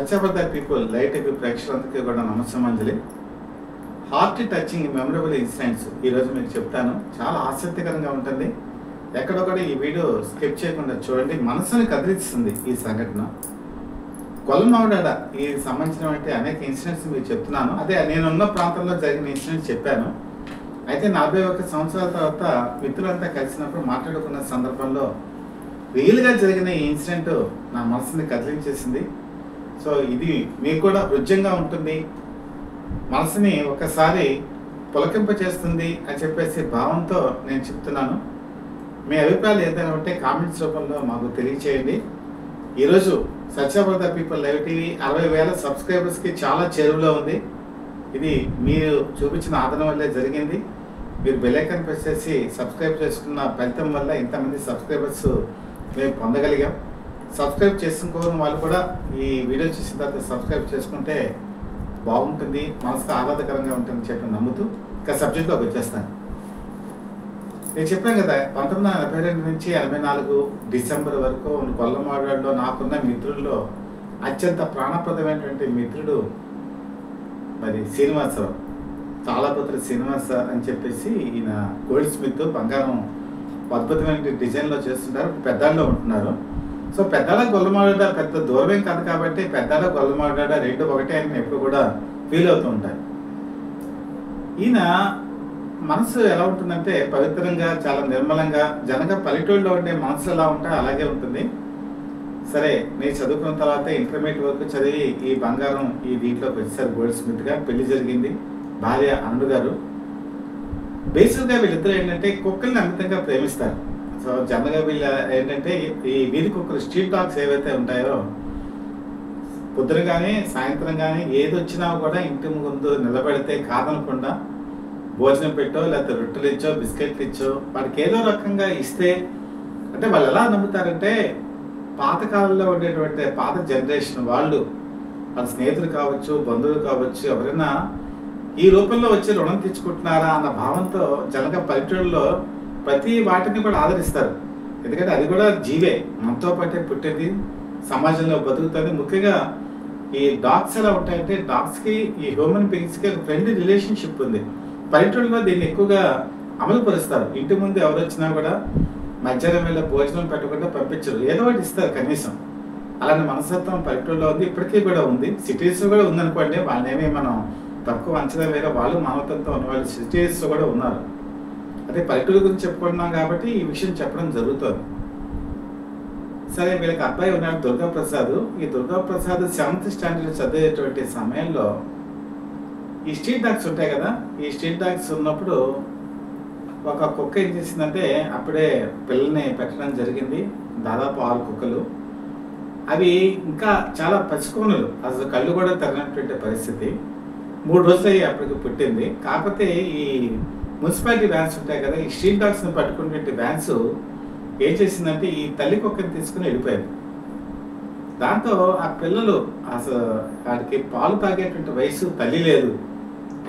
సత్యవత people light TV ప్రేక్షకులందరికీ కూడా నమస్కారాంజలి. Heart touching memorable incidents ఈరోజు మీకు చెప్తాను. చాలా ఆసక్తికరంగా ఉంటుంది. ఎక్కడొక్కడ ఈ వీడియో స్కిప్ చేయకుండా చూడండి. మనసుని కదిలిస్తుంది ఈ సంఘటన. కొల్లమావిడాడ ఈ సంబంధించినటువంటి అనేక ఇన్సిడెంట్స్ మీకు చెప్తున్నాను. అదే నేనున్న ప్రాంతంలో జరిగిన ఇన్సిడెంట్స్ చెప్పాను. అయితే 41 సంవత్సరాల తర్వాత మిత్రులంతా కలిసినప్పుడు మాట్లాడుకున్న సందర్భంలో రియల్గా జరిగిన ఈ ఇన్సిడెంట్ నా మనసుని కదిలించేసింది. సో ఇది మీకు కూడా హృద్యంగా ఉంటుంది, మనసుని ఒకసారి పులకింప చేస్తుంది అని చెప్పేసి భావంతో నేను చెప్తున్నాను. మీ అభిప్రాయాలు ఏదైనా ఉంటే కామెంట్స్ రూపంలో మాకు తెలియచేయండి. ఈరోజు సత్యవత పీపుల్ లైవ్ టీవీ 60,000 సబ్స్క్రైబర్స్కి చాలా చేరువలో ఉంది. ఇది మీరు చూపించిన ఆదరణ వల్లే జరిగింది. మీరు బెల్ ఐకాన్ ప్రెస్ చేసి సబ్స్క్రైబ్ చేసుకున్న ఫలితం వల్ల ఇంతమంది సబ్స్క్రైబర్స్ మేము పొందగలిగాం. సబ్స్క్రైబ్ చేసుకోని వాళ్ళు కూడా ఈ వీడియో చూసిన తర్వాత సబ్స్క్రైబ్ చేసుకుంటే బాగుంటుంది, మనసుకు ఆహ్లాదకరంగా ఉంటుందని చెప్పి నమ్ముతూ ఇంకా సబ్జెక్ట్లోకి వచ్చేస్తాను. నేను చెప్పాను కదా, 1982 నుంచి 84 డిసెంబర్ వరకు కొల్లమావిడాడలో నాకున్న మిత్రుల్లో అత్యంత ప్రాణప్రదమైనటువంటి మిత్రుడు మరి శ్రీనివాసరావు, తాళపత్రి శ్రీనివాస అని చెప్పేసి. ఈయన గోల్డ్ స్మిత్, బంగారం అద్భుతమైన డిజైన్లో చేస్తుంటారు. పెద్దాళ్ళలో ఉంటున్నారు. సో పెద్దాళ్ళ కొల్లమావిడాడ పెద్ద దూరమేం కాదు కాబట్టి పెద్దాళ్ళ కొల్లమావిడాడ రెండు ఒకటే అని ఎప్పుడు కూడా ఫీల్ అవుతూ ఉంటారు. ఈయన మనసు ఎలా ఉంటుందంటే పవిత్రంగా, చాలా నిర్మలంగా, జనగా పల్లెటూళ్ళలో ఉండే మనసు ఎలా ఉంటే అలాగే ఉంటుంది. సరే, నేను చదువుకున్న తర్వాత ఇంటర్మీడియట్ వరకు చదివి ఈ బంగారం ఈ దీంట్లోకి వచ్చేసారు. గోల్డ్ స్మిత్గా పెళ్లి జరిగింది. భార్య అన్ను గారు. బేసిక్గా వీళ్ళిద్దరు ఏంటంటే కుక్కల్ని అమితంగా ప్రేమిస్తారు. సో జనరల్గా వీళ్ళు ఏంటంటే ఈ వీధి కుక్కలు, స్ట్రీట్ డాగ్స్ ఏవైతే ఉంటాయో పొద్దున కానీ సాయంత్రం కానీ ఏది వచ్చినా కూడా ఇంటి ముందు నిలబెడితే కాదనకుండా భోజనం పెట్టో లేకపోతే రొట్టెలు ఇచ్చో బిస్కెట్లు ఇచ్చో వాడికి ఏదో రకంగా ఇస్తే, అంటే వాళ్ళు ఎలా నమ్ముతారంటే పాతకాలంలో ఉండేటువంటి పాత జనరేషన్ వాళ్ళు, వాళ్ళ స్నేహితులు కావచ్చు, బంధువులు కావచ్చు, ఎవరైనా ఈ రూపంలో వచ్చి రుణం తెచ్చుకుంటున్నారా అన్న భావంతో జనగా పల్లెటూళ్ళలో ప్రతి వాటిని కూడా ఆదరిస్తారు. ఎందుకంటే అది కూడా జీవే, మనతో పాటే పుట్టేది, సమాజంలో బతుకుతుంది. ముఖ్యంగా ఈ డాగ్స్ ఎలా ఉంటాయంటే డాగ్స్కి ఈ హ్యూమన్ బీయింగ్స్కి ఒక ఫ్రెండ్లీ రిలేషన్షిప్ ఉంది. పల్లెటూళ్ళలో దీన్ని ఎక్కువగా అమలు పరుస్తారు. ఇంటి ముందు ఎవరు వచ్చినా కూడా మధ్యాహ్నం వేళ భోజనం పెట్టకుండా పంపించరు, ఏదో ఒకటి ఇస్తారు కనీసం. అలాంటి మనస్తత్వం పల్లెటూళ్ళలో ఉంది, ఇప్పటికీ కూడా ఉంది. సిటీస్లో కూడా ఉందనుకోండి, వాళ్ళనేమి మనం తక్కువ అంచనా వేరే, వాళ్ళు మానవతత్వం ఉన్న వాళ్ళు సిటీస్లో కూడా ఉన్నారు. అదే పల్లెటూరు గురించి చెప్పుకుంటున్నాం కాబట్టి ఈ విషయం చెప్పడం జరుగుతుంది. సరే, వీళ్ళకి అబ్బాయి ఉన్నాడు దుర్గాప్రసాద్. ఈ దుర్గాప్రసాద్ 7th స్టాండర్డ్ చదివేటువంటి సమయంలో ఈ స్ట్రీట్ డాగ్స్ ఉంటాయి కదా, ఈ స్ట్రీట్ డాగ్స్ ఉన్నప్పుడు ఒక కుక్క ఏం చేసిందంటే అప్పుడే పిల్లల్ని పెట్టడం జరిగింది. దాదాపు 6 కుక్కలు. అవి ఇంకా చాలా పసికోనులు, అసలు కళ్ళు కూడా తెరనటువంటి పరిస్థితి. 3 రోజులు అయ్యి అప్పటికి పుట్టింది. కాకపోతే ఈ మున్సిపాలిటీ వ్యాన్స్ ఉంటాయి కదా, ఈ స్ట్రీట్ డాగ్స్ని పట్టుకునేటువంటి వ్యాన్స్ ఏం చేసిందంటే ఈ తల్లి కుక్కని తీసుకుని వెళ్ళిపోయింది. దాంతో ఆ పిల్లలు అసలు వాడికి పాలు తాగేటువంటి వయసు, తల్లి లేదు,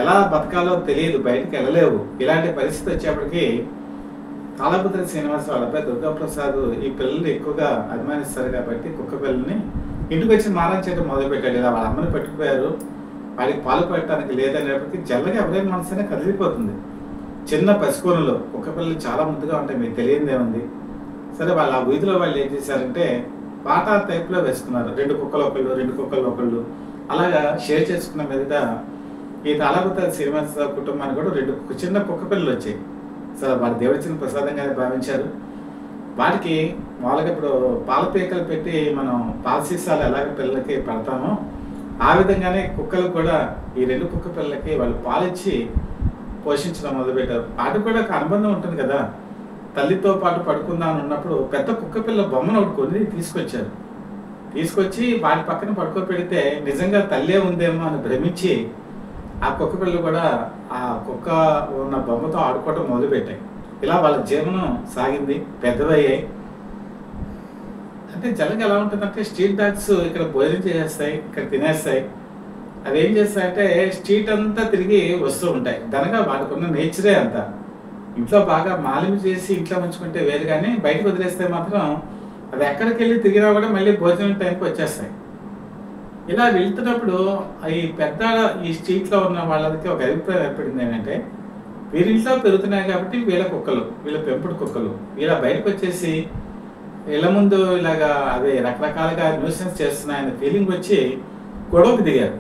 ఎలా బతకాలో తెలియదు, బయటకు వెళ్ళలేవు. ఇలాంటి పరిస్థితి వచ్చేప్పటికి తాళపత్రి శ్రీనివాస వాళ్ళ అబ్బాయి దుర్గాప్రసాద్ ఈ పిల్లల్ని ఎక్కువగా అభిమానిస్తారు కాబట్టి కుక్క పిల్లల్ని ఇంటికి వచ్చి మారం చేయడం మొదలుపెట్టాడు. ఇలా వాళ్ళ అమ్మని పట్టుకుపోయారు, వాడికి పాలు పెట్టడానికి లేదనేప్పటికీ జల్లగా ఎవరైనా మనసునే కదిలిపోతుంది. చిన్న పసికోనులో కుక్క పిల్లలు చాలా ముద్దుగా ఉంటాయి, మీకు తెలియదేముంది. సరే, వాళ్ళ ఆ వీధిలో వాళ్ళు ఏం చేశారంటే పాటా టైప్లో వేసుకున్నారు. 2 కుక్కలు ఒకళ్ళు, 2 కుక్కలు ఒకళ్ళు, అలాగా షేర్ చేసుకున్న మీద ఈ తాళపత్రి శ్రీనివాస కుటుంబానికి కూడా 2 చిన్న కుక్క పిల్లలు వచ్చాయి. సరే, వాళ్ళ దేవుడిచ్చిన ప్రసాదంగానే భావించారు. వాటికి మామూలుగా ఇప్పుడు పాల పీకలు పెట్టి మనం పాల సీసాలు ఎలాగ పిల్లలకి పెడతామో ఆ విధంగానే కుక్కలు కూడా ఈ 2 కుక్క పిల్లలకి వాళ్ళు పాలిచ్చి పోషించడం మొదలుపెట్టారు. వాటికి కూడా ఒక అనుబంధం ఉంటుంది కదా, తల్లితో పాటు పడుకుందాం ఉన్నప్పుడు పెద్ద కుక్క పిల్ల బొమ్మను ఒకటి కొని తీసుకొచ్చారు. తీసుకొచ్చి వాటి పక్కన పడుకోబెడితే నిజంగా తల్లే ఉందేమో అని భ్రమించి ఆ కుక్క పిల్లలు కూడా ఆ కుక్క ఉన్న బొమ్మతో ఆడుకోవడం మొదలుపెట్టాయి. ఇలా వాళ్ళ జీవనం సాగింది, పెద్దవయ్యాయి. అంటే జనగా ఎలా ఉంటుందంటే స్ట్రీట్ డాగ్స్ ఇక్కడ భోజనం చేసేస్తాయి, ఇక్కడ తినేస్తాయి. అవి ఏం చేస్తాయంటే స్ట్రీట్ అంతా తిరిగి వస్తూ ఉంటాయి. దనగా వాడుకున్న నేచరే అంతా. ఇంట్లో బాగా మాలిమి చేసి ఇంట్లో ఉంచుకుంటే వేరు, కానీ బయటకు వదిలేస్తే మాత్రం అది ఎక్కడికి వెళ్ళి తిరిగినా కూడా మళ్ళీ భోజనం టైంకి వచ్చేస్తాయి. ఇలా వెళ్తున్నప్పుడు ఈ పెద్ద ఈ స్ట్రీట్లో ఉన్న వాళ్ళకి ఒక అభిప్రాయం ఏర్పడింది ఏంటంటే, వీరింట్లో పెరుగుతున్నాయి కాబట్టి వీళ్ళ కుక్కలు, వీళ్ళ పెంపుడు కుక్కలు ఇలా బయటకు వచ్చేసి ఇళ్ళ ముందు ఇలాగా అవి రకరకాలుగా న్యూసెన్స్ చేస్తున్నాయనే ఫీలింగ్ వచ్చి గొడవకు దిగారు.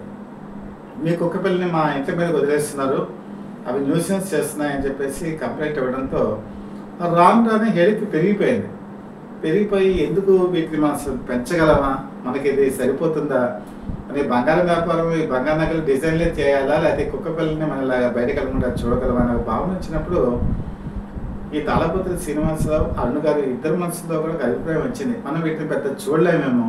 మీ కుక్క పిల్లని మా ఇంటి మీద వదిలేస్తున్నారు, అవి న్యూసెన్స్ చేస్తున్నాయని చెప్పేసి కంప్లైంట్ ఇవ్వడంతో రాను రాని హెడేక్ పెరిగిపోయి ఎందుకు వీటిని మనం అసలు పెంచగలమా, మనకి ఇది సరిపోతుందా అని బంగారం వ్యాపారం ఈ బంగారు నగలు డిజైన్లే చేయాలా, లేకపోతే కుక్క పిల్లల్ని మనం ఇలా బయటకు వెళ్ళకుండా చూడగలమా అనే భావన వచ్చినప్పుడు ఈ తాళపత్రి శ్రీనివాసరావు అరుణ్ గారు ఇద్దరు మనసులో కూడా ఒక అభిప్రాయం వచ్చింది. మనం వీటిని పెద్ద చూడలేమేమో,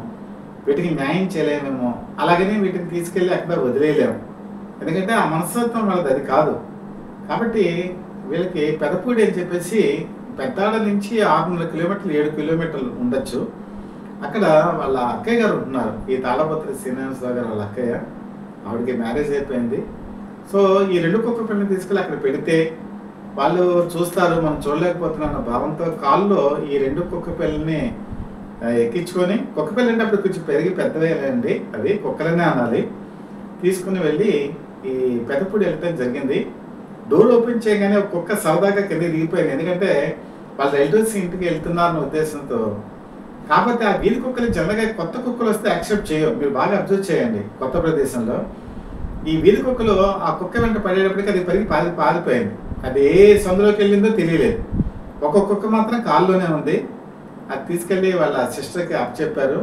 వీటికి న్యాయం చేయలేమేమో, అలాగనే వీటిని తీసుకెళ్ళి అక్కడ వదిలేయలేము, ఎందుకంటే ఆ మనస్తత్వం వాళ్ళది అది కాదు. కాబట్టి వీళ్ళకి పెదపూడి అని చెప్పేసి పెద్దాడ నుంచి 600 కిలోమీటర్లు 7 కిలోమీటర్లు ఉండొచ్చు. అక్కడ వాళ్ళ అక్కయ్య గారు ఉంటున్నారు, ఈ తాళపత్రి శ్రీనివాసరావు గారు వాళ్ళ అక్కయ్య. ఆవిడకి మ్యారేజ్ అయిపోయింది. సో ఈ 2 కుక్క పిల్లల్ని తీసుకెళ్ళి అక్కడ పెడితే వాళ్ళు చూస్తారు, మనం చూడలేకపోతున్నాం అన్న భావంతో కాల్లో ఈ 2 కుక్క పిల్లల్ని ఎక్కించుకొని, కుక్క పిల్లలు అంటే అప్పుడు కొంచెం పెరిగి పెద్దవేనండి, అవి కుక్కలనే అనాలి, తీసుకుని వెళ్ళి ఈ పెదపూడి వెళ్ళటం జరిగింది. డోర్ ఓపెన్ చేయగానే ఒక కుక్క సరదాగా కింద దిగిపోయింది, ఎందుకంటే వాళ్ళ రిలేటివ్స్ ఇంటికి వెళ్తున్నారన్న ఉద్దేశంతో. కాకపోతే ఆ వీధి కుక్కలు జనరల్గా కొత్త కుక్కలు వస్తే యాక్సెప్ట్ చేయవు, మీరు బాగా అబ్జర్వ్ చేయండి. కొత్త ప్రదేశంలో ఈ వీధి కుక్కలు ఆ కుక్క వెంట పడేటప్పటికి అది పెరిగి పారిపోయింది. అది ఏ సందులోకి వెళ్ళిందో తెలియలేదు. ఒక్కొక్క కుక్క మాత్రం కాల్లోనే ఉంది. అది తీసుకెళ్ళి వాళ్ళ సిస్టర్కి అప్పచెప్పారు.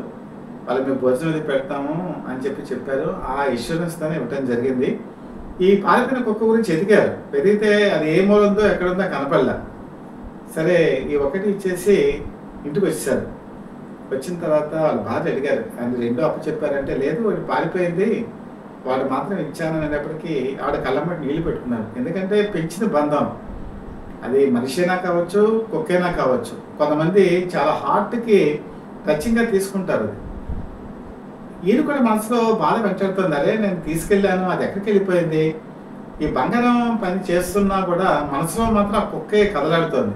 వాళ్ళు మేము భోజనం అది పెడతాము అని చెప్పారు. ఆ ఇన్సూరెన్స్తోనే ఇవ్వటం జరిగింది. ఈ పారిపోయిన కుక్క గురించి ఎదిగితే అది ఏ మూలందో ఎక్కడుందో కనపడలా. సరే ఈ ఒకటి ఇచ్చేసి ఇంటికి వచ్చేసారు. వచ్చిన తర్వాత వాళ్ళు బాధ అడిగారు, ఆయన 2 అప్పచెప్పారంటే లేదు వాడు పారిపోయింది, వాడు మాత్రం ఇచ్చాను అనేటప్పటికీ ఆవిడ కళ్ళమ్మటి నీళ్లు పెట్టుకున్నారు. ఎందుకంటే పెంచిన బంధం, అది మనిషైనా కావచ్చు, కుక్కైనా కావచ్చు. కొంతమంది చాలా హార్ట్కి టచింగ్గా తీసుకుంటారు. ఈయన కూడా మనసులో బాధ వెంటాడుతుంది, అరే నేను తీసుకెళ్ళాను, అది ఎక్కడికి వెళ్ళిపోయింది. ఈ బంగారం పని చేస్తున్నా కూడా మనసులో మాత్రం ఆ కుక్కే కదలాడుతుంది.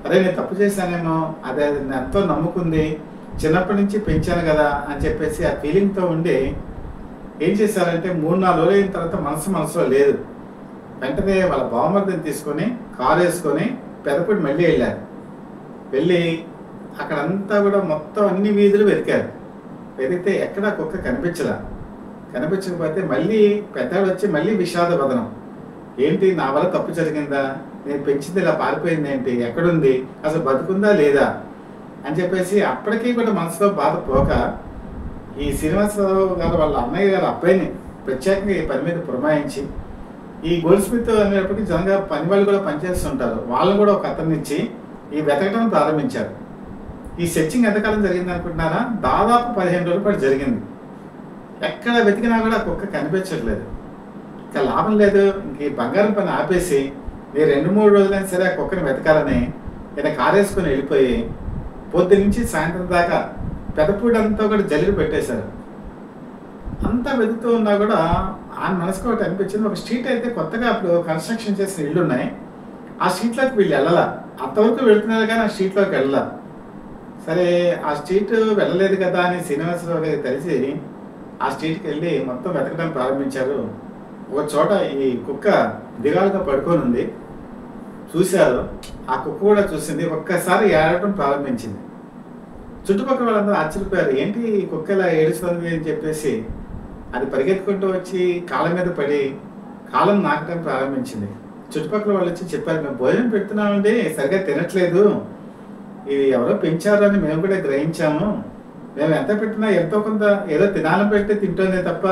అరే నేను తప్పు చేశానేమో, అదే నేను ఎంతో నమ్ముకుంది, చిన్నప్పటి నుంచి పెంచాను కదా అని చెప్పేసి ఆ ఫీలింగ్తో ఉండి ఏం చేశారంటే 3-4 రోజులు అయిన తర్వాత మనసులో లేదు. వెంటనే వాళ్ళ బావమర్దిని తీసుకొని కారు వేసుకొని పెదపూడి మళ్ళీ వెళ్ళారు. వెళ్ళి అక్కడంతా కూడా మొత్తం అన్ని వీధులు వెతికారు. వెతికితే ఎక్కడా కుక్క కనిపించకపోతే మళ్ళీ పెద్దాడు వచ్చి మళ్ళీ విషాద వదనం, ఏంటి నా వల్ల తప్పు జరిగిందా, నేను పెంచింది ఇలా పారిపోయింది ఏంటి, ఎక్కడుంది, అసలు బతుకుందా లేదా అని చెప్పేసి అప్పటికీ కూడా మనసులో బాధ పోక ఈ శ్రీనివాసరావు గారు వాళ్ళ అన్నయ్య గారు అబ్బాయిని ప్రత్యేకంగా ఈ పని మీద పురమాయించి, ఈ గోల్డ్ స్మిత్ అనేటప్పటికీ జనంగా పని వాళ్ళు కూడా పనిచేస్తుంటారు, వాళ్ళని కూడా ఒక అతన్నిచ్చి ఈ వెతకడం ప్రారంభించారు. ఈ సెర్చింగ్ ఎంతకాలం జరిగింది అనుకుంటున్నారా? దాదాపు 15 రోజుల పాటు జరిగింది. ఎక్కడ వెతికినా కూడా కుక్క కనిపించట్లేదు. ఇంకా లాభం లేదు, ఇంక ఈ బంగారం పని ఆపేసి నేను 2-3 రోజులైనా సరే ఆ కుక్కని వెతకాలని ఈయన కారు వేసుకొని వెళ్ళిపోయి పొద్దు నుంచి సాయంత్రం దాకా పెదపూడి అంతా కూడా జల్లులు పెట్టేశారు. అంతా వెతుకుతూ ఉన్నా కూడా ఆయన మనసుకు ఒకటి అనిపించింది, ఒక స్ట్రీట్ అయితే కొత్తగా అప్పుడు కన్స్ట్రక్షన్ చేసిన ఇళ్ళు ఉన్నాయి, ఆ స్ట్రీట్లోకి వీళ్ళు వెళ్ళాల, అంతవరకు వెళుతున్నారు కానీ ఆ స్ట్రీట్లోకి వెళ్ళాల. సరే ఆ స్ట్రీట్ వెళ్ళలేదు కదా అని శ్రీనివాసరావు గారికి తెలిసి ఆ స్ట్రీట్కి వెళ్ళి మొత్తం వెతకడం ప్రారంభించారు. ఒక చోట ఈ కుక్క దిగాలుగా పడుకొని ఉంది, చూశారు. ఆ కుక్క కూడా చూసింది, ఒక్కసారి ఏడవటం ప్రారంభించింది. చుట్టుపక్కల వాళ్ళందరూ ఆశ్చర్యపోయారు, ఏంటి ఈ కుక్క ఇలా ఏడుస్తుంది అని చెప్పేసి అది పరిగెత్తుకుంటూ వచ్చి కాళ్ళ మీద పడి కాళ్ళను నాకటం ప్రారంభించింది. చుట్టుపక్కల వాళ్ళు వచ్చి చెప్పారు, మేము భోజనం పెడుతున్నామండి, సరిగ్గా తినట్లేదు, ఇది ఎవరో పెంచారు అని మేము కూడా గ్రహించాము, మేము ఎంత పెట్టినా ఎంతో కొంత ఏదో తినాలని పెడితే తింటుందే తప్ప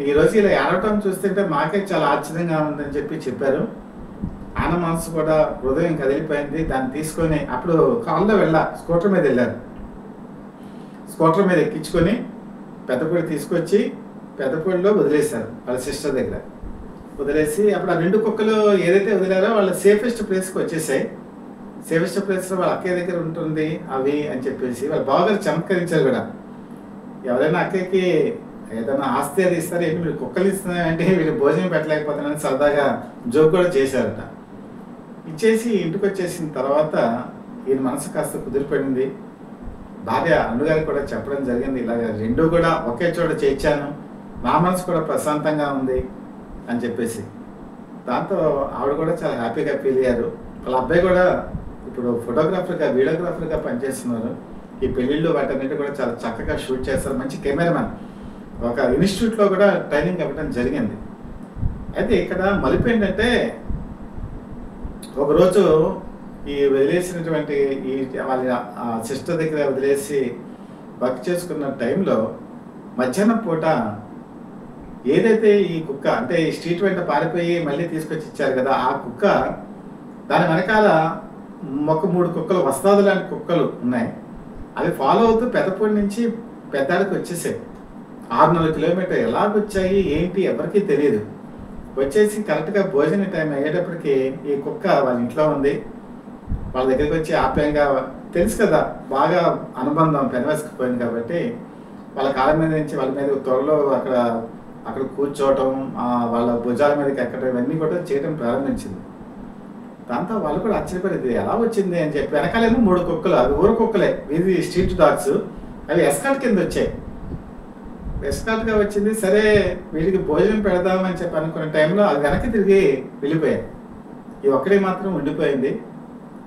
ఈరోజు ఇలా ఏడవటం చూస్తుంటే మాకే చాలా ఆశ్చర్యంగా ఉందని చెప్పారు. ఆయన మనసు కూడా హృదయం కదిలిపోయింది. దాన్ని తీసుకొని అప్పుడు కాల్లో స్కూటర్ మీద వెళ్ళారు. స్కూటర్ మీద ఎక్కించుకొని పెద్దపూడి తీసుకొచ్చి పెద్దపూడిలో వదిలేశారు వాళ్ళ సిస్టర్ దగ్గర. వదిలేసి అప్పుడు ఆ 2 కుక్కలు ఏదైతే వదిలారో వాళ్ళ సేఫెస్ట్ ప్లేస్కి వచ్చేసాయి. సేఫెస్ట్ ప్లేస్లో వాళ్ళ అక్కయ్య దగ్గర ఉంటుంది అవి అని చెప్పేసి వాళ్ళ బావగారు చమత్కరించారు కూడా. ఎవరైనా అక్కయ్యకి ఏదైనా ఆస్తి అది ఇస్తారు, ఏంటి మీరు కుక్కలు ఇస్తున్నారంటే వీళ్ళు భోజనం పెట్టలేకపోతున్నారని సరదాగా జోక్ కూడా చేశారట. ఇచ్చేసి ఇంటికి వచ్చేసిన తర్వాత ఈయన మనసు కాస్త కుదిరిపడింది. భార్య అన్నగారికి కూడా చెప్పడం జరిగింది, ఇలాగ రెండు కూడా ఒకే చోట చేర్చాను, నా మనసు కూడా ప్రశాంతంగా ఉంది అని చెప్పేసి. దాంతో ఆవిడ కూడా చాలా హ్యాపీగా ఫీల్ అయ్యారు. వాళ్ళ అబ్బాయి కూడా ఇప్పుడు ఫోటోగ్రాఫర్గా వీడియోగ్రాఫర్గా పనిచేస్తున్నారు. ఈ పెళ్ళిళ్ళు వాటన్నిటి కూడా చాలా చక్కగా షూట్ చేస్తారు, మంచి కెమెరామెన్. ఒక ఇన్స్టిట్యూట్లో కూడా ట్రైనింగ్ ఇవ్వడం జరిగింది. అయితే ఇక్కడ మలుపు ఏంటంటే, ఒకరోజు ఈ వదిలేసినటువంటి ఈ వాళ్ళ సిస్టర్ దగ్గర వదిలేసి వర్క్ చేసుకున్న టైంలో మధ్యాహ్నం పూట ఏదైతే ఈ కుక్క అంటే ఈ స్ట్రీట్ వెంట పారిపోయి మళ్ళీ తీసుకొచ్చి ఇచ్చారు కదా, ఆ కుక్క దాని వెనకాల ఒక 3 కుక్కలు, వస్తాదు లాంటి కుక్కలు ఉన్నాయి. అవి ఫాలో అవుతూ పెద్దపూడి నుంచి పెద్దాడికి వచ్చేసాయి. 600 కిలోమీటర్ ఎలాగొచ్చాయి ఏంటి ఎవరికీ తెలియదు. వచ్చేసి కరెక్ట్గా భోజన టైం అయ్యేటప్పటికి ఈ కుక్క వాళ్ళ ఇంట్లో ఉంది. వాళ్ళ దగ్గరికి వచ్చి ఆప్యాయంగా, తెలుసు కదా బాగా అనుబంధం పెనవేసుకుపోయింది కాబట్టి, వాళ్ళ కాళ్ళ మీద నుంచి వాళ్ళ మీద త్వరలో అక్కడ కూర్చోవటం, వాళ్ళ భుజాల మీదకి ఎక్కడం, ఇవన్నీ కూడా చేయడం ప్రారంభించింది. దాంతో వాళ్ళు కూడా ఆశ్చర్యపడేది ఎలా వచ్చింది అని చెప్పి. వెనకాలేమో 3 కుక్కలు, అవి ఊరు కుక్కలే, ఇది స్ట్రీట్ డాగ్స్. అవి ఎస్కార్ట్ కింద వచ్చాయి. ఎస్కార్ట్గా వచ్చింది. సరే వీటికి భోజనం పెడదామని చెప్పి అనుకున్న టైంలో అది వెనక్కి తిరిగి వెళ్ళిపోయాయి. ఈ ఒక్కడే మాత్రం ఉండిపోయింది.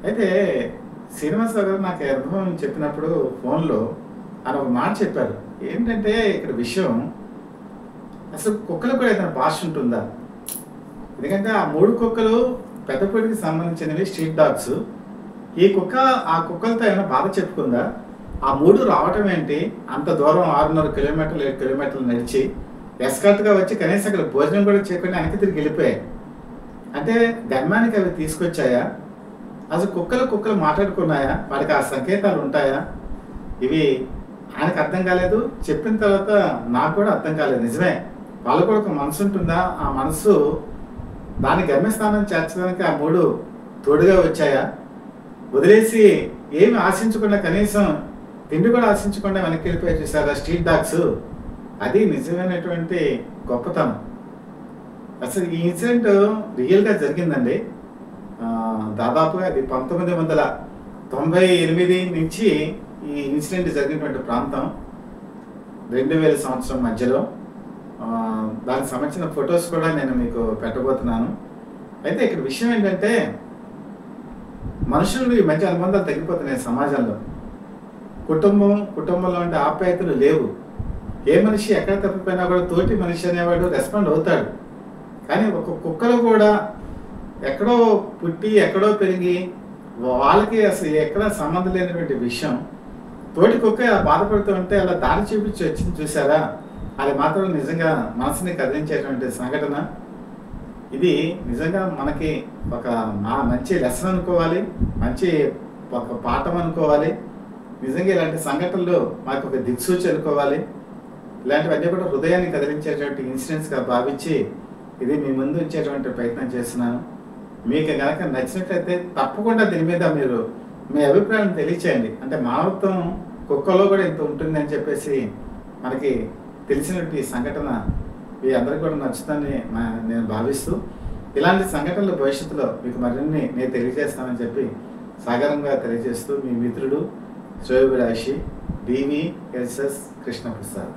అయితే శ్రీనివాసరావు గారు నాకు అనుభవం చెప్పినప్పుడు ఫోన్లో ఆయన ఒక మాట చెప్పారు. ఏంటంటే ఇక్కడ విషయం, అసలు కుక్కలకు కూడా ఏదైనా భాష ఉంటుందా? ఎందుకంటే ఆ 3 కుక్కలు పెద్దపూడికి సంబంధించినవి, స్ట్రీట్ డాగ్స్. ఈ కుక్క ఆ కుక్కలతో ఏమైనా బాధ చెప్పుకుందా? ఆ 3 రావటం ఏంటి? అంత దూరం 600 కిలోమీటర్లు 7 కిలోమీటర్లు నడిచి ఎస్కార్ట్గా వచ్చి కనీసం అక్కడ భోజనం కూడా చేయకుండా వెనక్కి తిరిగి వెళ్ళిపోయాయి. అంటే గమ్యానికి అవి తీసుకొచ్చాయా? అసలు కుక్కలు మాట్లాడుకున్నాయా? వాటికి ఆ సంకేతాలు ఉంటాయా? ఇవి ఆయనకు అర్థం కాలేదు. చెప్పిన తర్వాత నాకు కూడా అర్థం కాలేదు. నిజమే, వాళ్ళు కూడా ఒక మనసు ఉంటుందా? ఆ మనసు దాని గమ్యస్థానం చేర్చడానికి ఆ 3 తోడుగా వచ్చాయా? వదిలేసి ఏమి ఆశించకుండా, కనీసం తిండి కూడా ఆశించకుండా వెనక్కి వెళ్ళిపోయి చూసారా స్ట్రీట్ డాగ్స్? అది నిజమైనటువంటి గొప్పతనం. అసలు ఈ ఇన్సిడెంట్ రియల్గా జరిగిందండి. దాదాపుగా అది 1998 నుంచి ఈ ఇన్సిడెంట్ జరిగినటువంటి ప్రాంతం 2000 సంవత్సరం మధ్యలో. దానికి సంబంధించిన ఫొటోస్ కూడా నేను మీకు పెట్టబోతున్నాను. అయితే ఇక్కడ విషయం ఏంటంటే, మనుషులు ఈ మధ్య అనుబంధాలు తగ్గిపోతున్నాయి సమాజంలో. కుటుంబంలో అంటే ఆప్యాయతలు లేవు. ఏ మనిషి ఎక్కడ తప్పిపోయినా కూడా తోటి మనిషి అనేవాడు రెస్పాండ్ అవుతాడు. కానీ ఒక కుక్కలు కూడా ఎక్కడో పుట్టి ఎక్కడో పెరిగి వాళ్ళకి అసలు ఎక్కడ సంబంధం లేనటువంటి విషయం, తోటి కుక్క బాధపడుతూ ఉంటే అలా దారి చూపించి వచ్చింది చూసారా, అది మాత్రం నిజంగా మనసుని కదిలించేటువంటి సంఘటన. ఇది నిజంగా మనకి ఒక మంచి లెసన్ అనుకోవాలి, మంచి ఒక పాఠం అనుకోవాలి. నిజంగా ఇలాంటి సంఘటనలు మాకు ఒక దిక్సూచి అనుకోవాలి. ఇలాంటివన్నీ కూడా హృదయాన్ని కదిలించేటువంటి ఇన్సిడెంట్స్గా భావించి ఇది మీ ముందు ఉంచేటువంటి ప్రయత్నం చేస్తున్నాను. మీకు కనుక నచ్చినట్లయితే తప్పకుండా దీని మీద మీరు మీ అభిప్రాయం తెలియచేయండి. అంటే మానవత్వం కుక్కలో కూడా ఇంత ఉంటుంది అని చెప్పేసి మనకి తెలిసినటువంటి సంఘటన మీ అందరికీ కూడా నచ్చుతుందని నేను భావిస్తూ, ఇలాంటి సంఘటనలు భవిష్యత్తులో మీకు మరిన్ని నేను తెలియజేస్తానని చెప్పి సాగరంగా తెలియజేస్తూ, మీ మిత్రుడు శ్రేయోభిలాషి DVSS కృష్ణప్రసాద్.